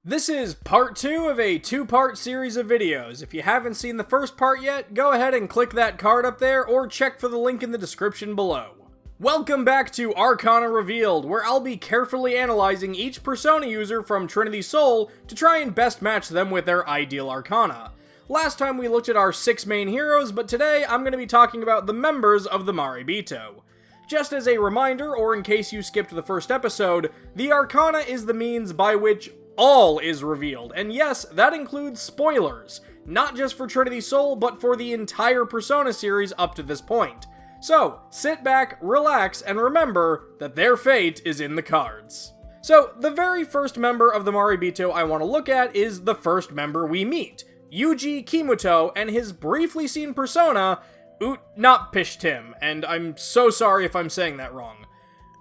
This is part 2 of a 2-part series of videos. If you haven't seen the first part yet, go ahead and click that card up there or check for the link in the description below. Welcome back to Arcana Revealed, where I'll be carefully analyzing each Persona user from Trinity Soul to try and best match them with their ideal Arcana. Last time we looked at our 6 main heroes, but today I'm going to be talking about the members of the Maribito. Just as a reminder, or in case you skipped the first episode, the Arcana is the means by which all is revealed, and yes, that includes spoilers, not just for Trinity Soul, but for the entire Persona series up to this point. So, sit back, relax, and remember that their fate is in the cards. So, the very first member of the Maribito I want to look at is the first member we meet, Yugi Camuto, and his briefly seen persona, Utnapishtim, and I'm so sorry if I'm saying that wrong.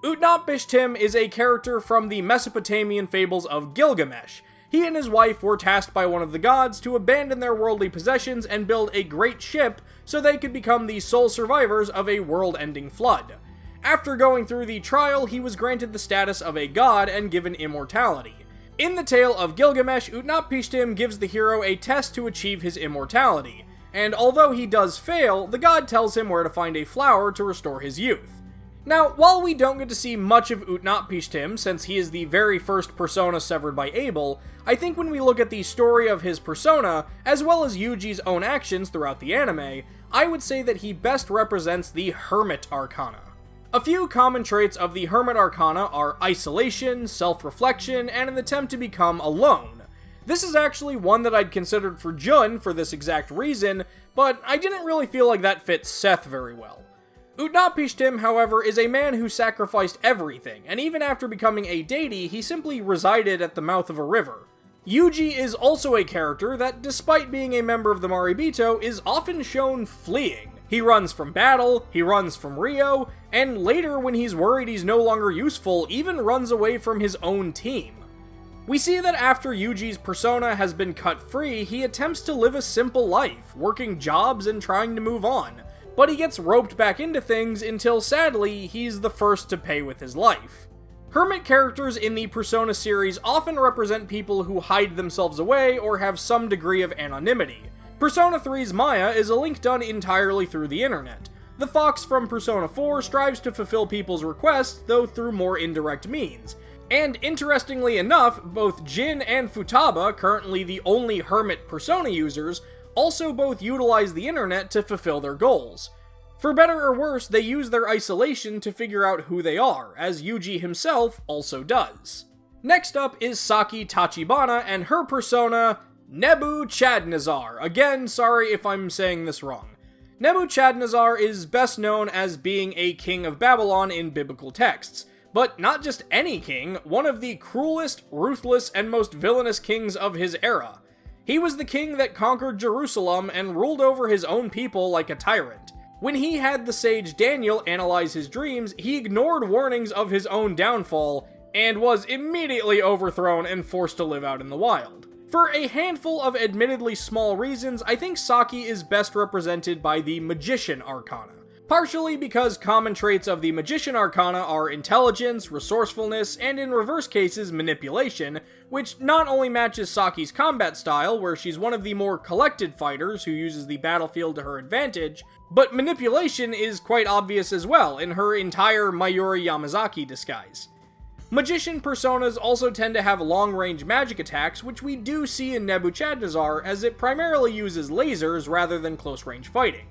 Utnapishtim is a character from the Mesopotamian fables of Gilgamesh. He and his wife were tasked by one of the gods to abandon their worldly possessions and build a great ship so they could become the sole survivors of a world-ending flood. After going through the trial, he was granted the status of a god and given immortality. In the tale of Gilgamesh, Utnapishtim gives the hero a test to achieve his immortality, and although he does fail, the god tells him where to find a flower to restore his youth. Now, while we don't get to see much of Utnapishtim, since he is the very first persona severed by Abel, I think when we look at the story of his persona, as well as Yuji's own actions throughout the anime, I would say that he best represents the Hermit Arcana. A few common traits of the Hermit Arcana are isolation, self-reflection, and an attempt to become alone. This is actually one that I'd considered for Jun for this exact reason, but I didn't really feel like that fits Seth very well. Utnapishtim, however, is a man who sacrificed everything, and even after becoming a deity, he simply resided at the mouth of a river. Yugi is also a character that, despite being a member of the Maribito, is often shown fleeing. He runs from battle, he runs from Rio, and later when he's worried he's no longer useful, even runs away from his own team. We see that after Yuji's persona has been cut free, he attempts to live a simple life, working jobs and trying to move on. But he gets roped back into things until, sadly, he's the first to pay with his life. Hermit characters in the Persona series often represent people who hide themselves away or have some degree of anonymity. Persona 3's Maya is a link done entirely through the internet. The Fox from Persona 4 strives to fulfill people's requests, though through more indirect means. And interestingly enough, both Jin and Futaba, currently the only Hermit Persona users, also both utilize the internet to fulfill their goals. For better or worse, they use their isolation to figure out who they are, as Yuji himself also does. Next up is Saki Tachibana and her persona, Naboo Chadnazar. Again, sorry if I'm saying this wrong. Naboo Chadnazar is best known as being a king of Babylon in biblical texts, but not just any king, one of the cruelest, ruthless, and most villainous kings of his era. He was the king that conquered Jerusalem and ruled over his own people like a tyrant. When he had the sage Daniel analyze his dreams, he ignored warnings of his own downfall, and was immediately overthrown and forced to live out in the wild. For a handful of admittedly small reasons, I think Saki is best represented by the Magician Arcana. Partially because common traits of the Magician Arcana are intelligence, resourcefulness, and in reverse cases, manipulation, which not only matches Saki's combat style, where she's one of the more collected fighters who uses the battlefield to her advantage, but manipulation is quite obvious as well in her entire Mayuri Yamazaki disguise. Magician personas also tend to have long-range magic attacks, which we do see in Naboo Chadnazar, as it primarily uses lasers rather than close-range fighting.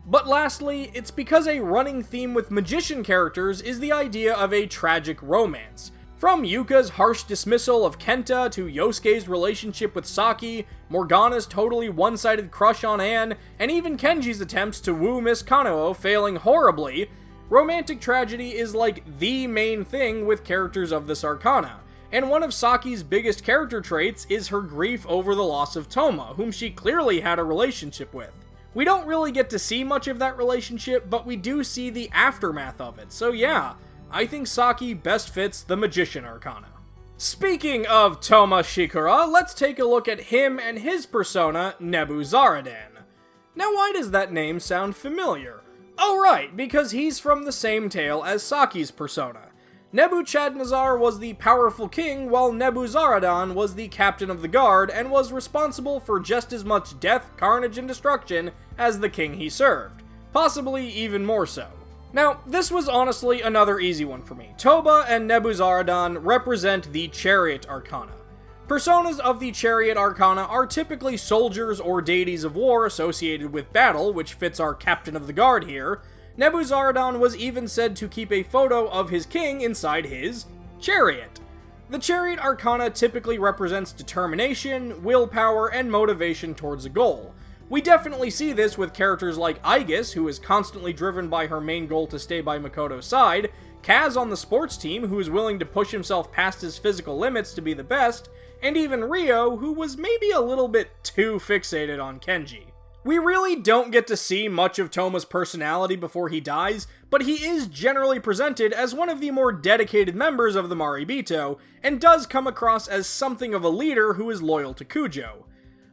But lastly, it's because a running theme with magician characters is the idea of a tragic romance. From Yuka's harsh dismissal of Kenta to Yosuke's relationship with Saki, Morgana's totally one-sided crush on Anne, and even Kenji's attempts to woo Miss Kanao failing horribly, romantic tragedy is like the main thing with characters of this Arcana. And one of Saki's biggest character traits is her grief over the loss of Toma, whom she clearly had a relationship with. We don't really get to see much of that relationship, but we do see the aftermath of it, so yeah, I think Saki best fits the Magician Arcana. Speaking of Toma Shikura, let's take a look at him and his persona, Nebuzaradan. Now why does that name sound familiar? Oh right, because he's from the same tale as Saki's persona. Nazar was the powerful king, while Nebuzaradan was the captain of the guard and was responsible for just as much death, carnage, and destruction as the king he served, possibly even more so. Now, this was honestly another easy one for me. Toba and Nebuzaradan represent the Chariot Arcana. Personas of the Chariot Arcana are typically soldiers or deities of war associated with battle, which fits our captain of the guard here. Nebuzaradan was even said to keep a photo of his king inside his chariot. The Chariot Arcana typically represents determination, willpower, and motivation towards a goal. We definitely see this with characters like Aigis, who is constantly driven by her main goal to stay by Makoto's side, Kaz on the sports team, who is willing to push himself past his physical limits to be the best, and even Ryo, who was maybe a little bit too fixated on Kenji. We really don't get to see much of Toma's personality before he dies, but he is generally presented as one of the more dedicated members of the Maribito, and does come across as something of a leader who is loyal to Kujo.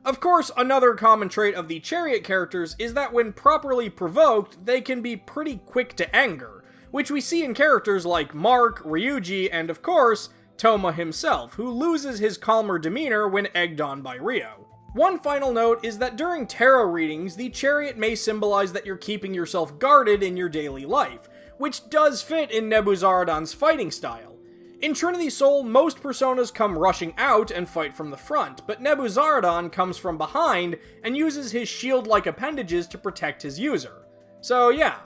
Of course, another common trait of the Chariot characters is that when properly provoked, they can be pretty quick to anger, which we see in characters like Mark, Ryuji, and of course, Toma himself, who loses his calmer demeanor when egged on by Ryo. One final note is that during tarot readings, the Chariot may symbolize that you're keeping yourself guarded in your daily life, which does fit in Nebuzaradan's fighting style. In Trinity Soul, most personas come rushing out and fight from the front, but Nebuzaradan comes from behind and uses his shield-like appendages to protect his user. So yeah,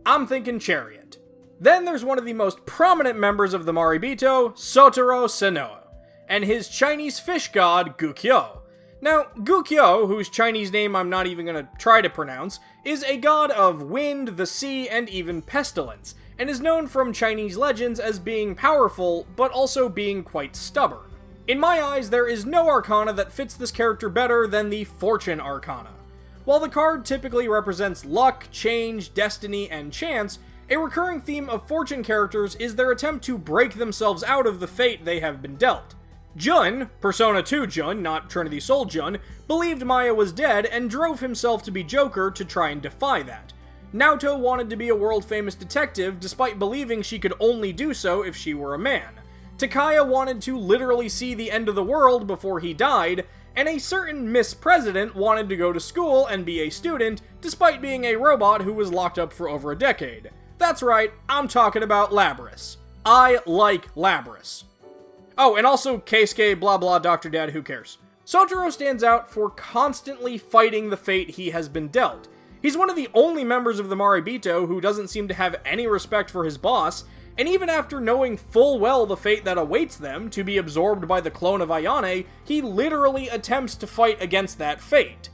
I'm thinking Chariot. Then there's one of the most prominent members of the Maribito, Sotaro Sennoa, and his Chinese fish god, Gukyo. Now, Gukyo, whose Chinese name I'm not even going to try to pronounce, is a god of wind, the sea, and even pestilence, and is known from Chinese legends as being powerful, but also being quite stubborn. In my eyes, there is no arcana that fits this character better than the Fortune Arcana. While the card typically represents luck, change, destiny, and chance, a recurring theme of Fortune characters is their attempt to break themselves out of the fate they have been dealt. Jun, Persona 2 Jun, not Trinity Soul Jun, believed Maya was dead and drove himself to be Joker to try and defy that. Naoto wanted to be a world-famous detective despite believing she could only do so if she were a man. Takaya wanted to literally see the end of the world before he died, and a certain Miss President wanted to go to school and be a student despite being a robot who was locked up for over a decade. That's right, I'm talking about Labris. I like Labris. Oh, and also Keisuke, blah blah, Dr. Dad, who cares? Sotaro stands out for constantly fighting the fate he has been dealt. He's one of the only members of the Maribito who doesn't seem to have any respect for his boss, and even after knowing full well the fate that awaits them, to be absorbed by the clone of Ayane, he literally attempts to fight against that fate.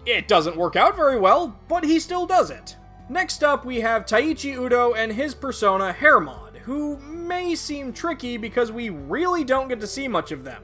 It doesn't work out very well, but he still does it. Next up, we have Taichi Udo and his persona Hermod, who may seem tricky because we really don't get to see much of them.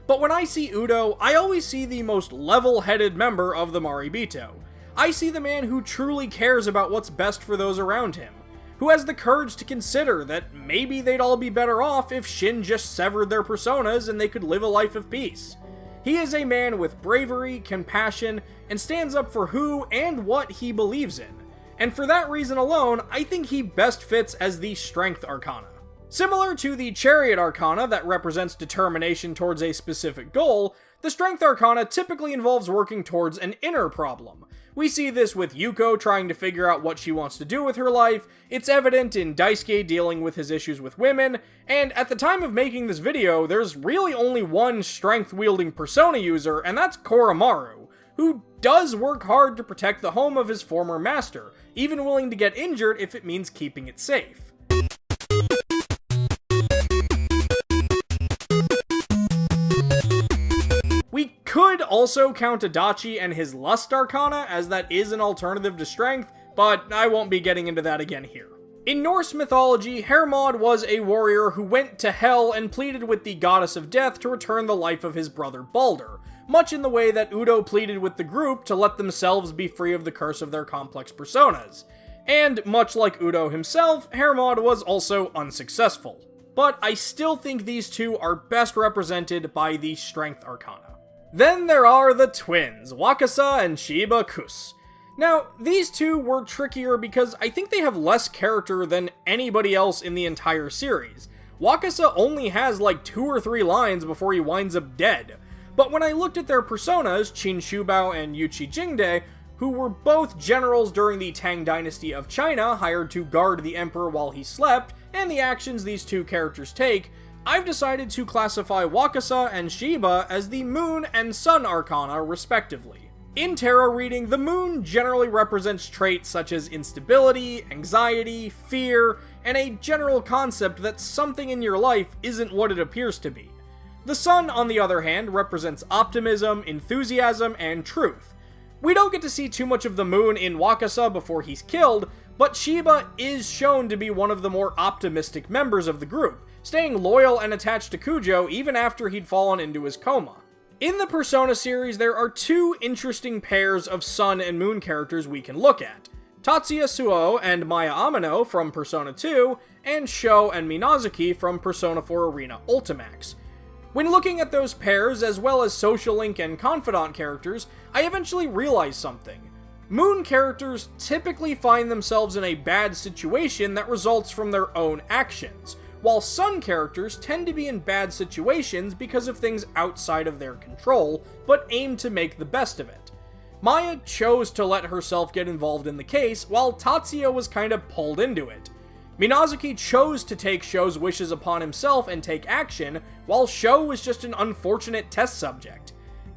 But when I see Udo, I always see the most level-headed member of the Maribito. I see the man who truly cares about what's best for those around him, who has the courage to consider that maybe they'd all be better off if Shin just severed their personas and they could live a life of peace. He is a man with bravery, compassion, and stands up for who and what he believes in. And for that reason alone, I think he best fits as the Strength Arcana. Similar to the Chariot Arcana that represents determination towards a specific goal, the Strength Arcana typically involves working towards an inner problem. We see this with Yuko trying to figure out what she wants to do with her life, it's evident in Daisuke dealing with his issues with women, and at the time of making this video, there's really only one strength-wielding persona user, and that's Koromaru, who does work hard to protect the home of his former master, even willing to get injured if it means keeping it safe. We could also count Adachi and his Lust Arcana, as that is an alternative to Strength, but I won't be getting into that again here. In Norse mythology, Hermod was a warrior who went to Hell and pleaded with the goddess of death to return the life of his brother Balder, much in the way that Udo pleaded with the group to let themselves be free of the curse of their complex personas. And much like Udo himself, Hermod was also unsuccessful. But I still think these two are best represented by the Strength Arcana. Then there are the twins, Wakasa and Shiba Kus. Now, these two were trickier because I think they have less character than anybody else in the entire series. Wakasa only has like 2 or 3 lines before he winds up dead. But when I looked at their personas, Qin Shubao and Yuchi Jingde, who were both generals during the Tang Dynasty of China, hired to guard the emperor while he slept, and the actions these two characters take, I've decided to classify Wakasa and Shiba as the Moon and Sun Arcana, respectively. In tarot reading, the Moon generally represents traits such as instability, anxiety, fear, and a general concept that something in your life isn't what it appears to be. The Sun, on the other hand, represents optimism, enthusiasm, and truth. We don't get to see too much of the Moon in Wakasa before he's killed, but Shiba is shown to be one of the more optimistic members of the group, staying loyal and attached to Kujo even after he'd fallen into his coma. In the Persona series, there are 2 interesting pairs of Sun and Moon characters we can look at: Tatsuya Suo and Maya Amano from Persona 2, and Sho and Minazuki from Persona 4 Arena Ultimax. When looking at those pairs, as well as Social Link and Confidant characters, I eventually realized something. Moon characters typically find themselves in a bad situation that results from their own actions, while Sun characters tend to be in bad situations because of things outside of their control, but aim to make the best of it. Maya chose to let herself get involved in the case, while Tatsuya was kind of pulled into it. Minazuki chose to take Sho's wishes upon himself and take action, while Sho was just an unfortunate test subject.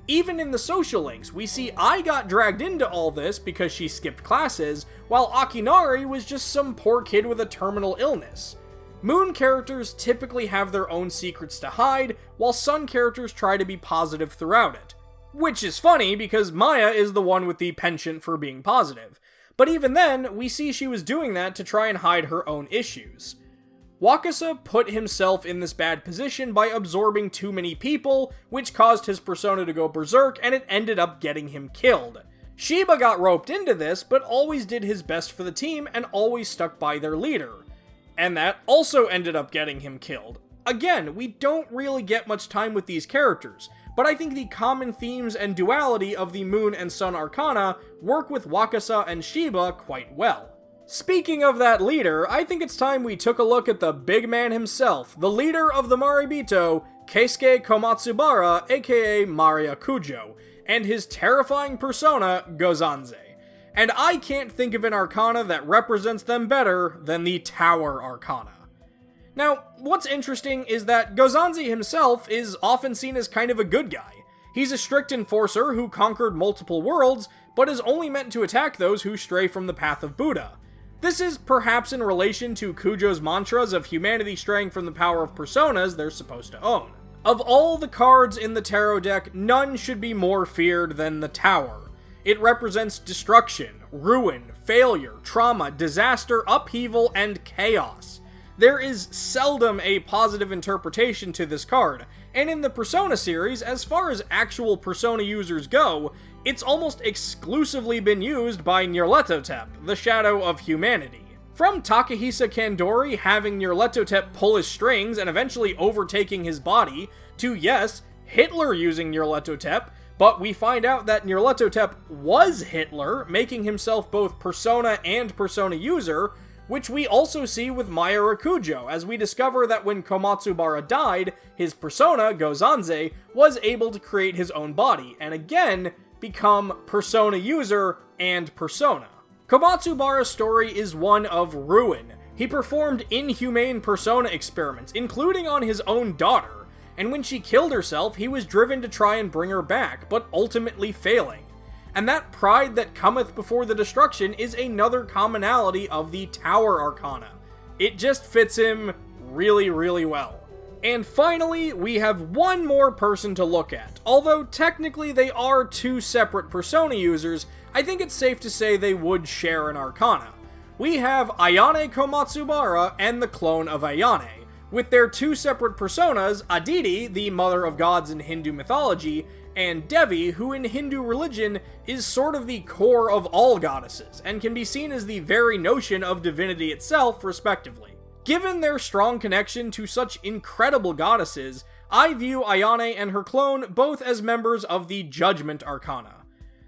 Even in the social links, we see Ai got dragged into all this because she skipped classes, while Akinari was just some poor kid with a terminal illness. Moon characters typically have their own secrets to hide, while Sun characters try to be positive throughout it. Which is funny, because Maya is the one with the penchant for being positive. But even then, we see she was doing that to try and hide her own issues. Wakasa put himself in this bad position by absorbing too many people, which caused his persona to go berserk, and it ended up getting him killed. Shiba got roped into this, but always did his best for the team and always stuck by their leader. And that also ended up getting him killed. Again, we don't really get much time with these characters, but I think the common themes and duality of the Moon and Sun Arcana work with Wakasa and Shiba quite well. Speaking of that leader, I think it's time we took a look at the big man himself, the leader of the Maribito, Keisuke Komatsubara, aka Maria Kujo, and his terrifying persona, Gozanze. And I can't think of an Arcana that represents them better than the Tower Arcana. Now, what's interesting is that Gozanze himself is often seen as kind of a good guy. He's a strict enforcer who conquered multiple worlds, but is only meant to attack those who stray from the path of Buddha. This is perhaps in relation to Kujo's mantras of humanity straying from the power of personas they're supposed to own. Of all the cards in the tarot deck, none should be more feared than the Tower. It represents destruction, ruin, failure, trauma, disaster, upheaval, and chaos. There is seldom a positive interpretation to this card, and in the Persona series, as far as actual Persona users go, it's almost exclusively been used by Nyarlathotep, the Shadow of Humanity. From Takahisa Kandori having Nyarlathotep pull his strings and eventually overtaking his body, to yes, Hitler using Nyarlathotep, but we find out that Nyarlathotep was Hitler, making himself both Persona and Persona user, which we also see with Maya Rakujo, as we discover that when Komatsubara died, his persona, Gozanze, was able to create his own body, and again, become Persona user and Persona. Komatsubara's story is one of ruin. He performed inhumane Persona experiments, including on his own daughter, and when she killed herself, he was driven to try and bring her back, but ultimately failing. And that pride that cometh before the destruction is another commonality of the Tower Arcana. It just fits him really, really well. And finally, we have one more person to look at. Although technically they are 2 separate Persona users, I think it's safe to say they would share an Arcana. We have Ayane Komatsubara and the clone of Ayane, with their 2 separate personas, Aditi, the mother of gods in Hindu mythology, and Devi, who in Hindu religion is sort of the core of all goddesses, and can be seen as the very notion of divinity itself, respectively. Given their strong connection to such incredible goddesses, I view Ayane and her clone both as members of the Judgment Arcana.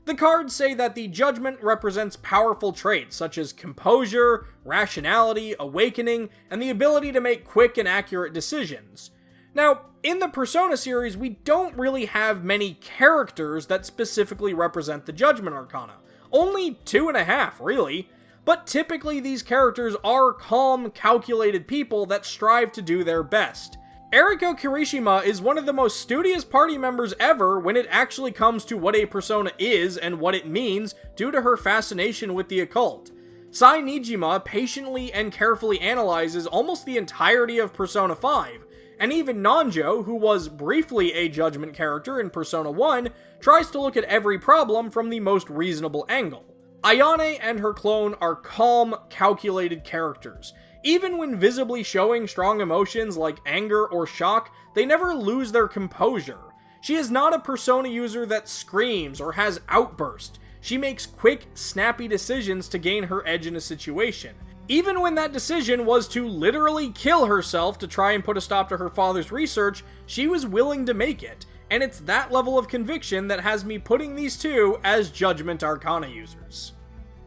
The cards say that the Judgment represents powerful traits such as composure, rationality, awakening, and the ability to make quick and accurate decisions. Now, in the Persona series, we don't really have many characters that specifically represent the Judgment Arcana. Only 2.5, really. But typically these characters are calm, calculated people that strive to do their best. Erico Kirishima is one of the most studious party members ever when it actually comes to what a persona is and what it means due to her fascination with the occult. Sai Nijima patiently and carefully analyzes almost the entirety of Persona 5, and even Nanjo, who was briefly a Judgment character in Persona 1, tries to look at every problem from the most reasonable angle. Ayane and her clone are calm, calculated characters. Even when visibly showing strong emotions like anger or shock, they never lose their composure. She is not a Persona user that screams or has outbursts. She makes quick, snappy decisions to gain her edge in a situation. Even when that decision was to literally kill herself to try and put a stop to her father's research, she was willing to make it. And it's that level of conviction that has me putting these two as Judgment Arcana users.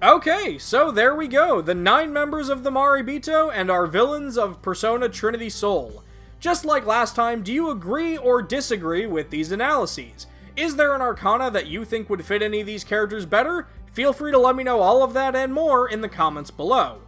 Okay, so there we go, the 9 members of the Maribito and our villains of Persona Trinity Soul. Just like last time, do you agree or disagree with these analyses? Is there an Arcana that you think would fit any of these characters better? Feel free to let me know all of that and more in the comments below.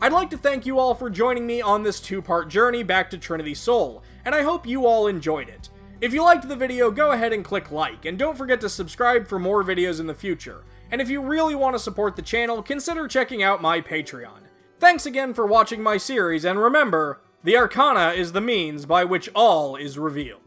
I'd like to thank you all for joining me on this 2-part journey back to Trinity Soul, and I hope you all enjoyed it. If you liked the video, go ahead and click like, and don't forget to subscribe for more videos in the future. And if you really want to support the channel, consider checking out my Patreon. Thanks again for watching my series, and remember, the Arcana is the means by which all is revealed.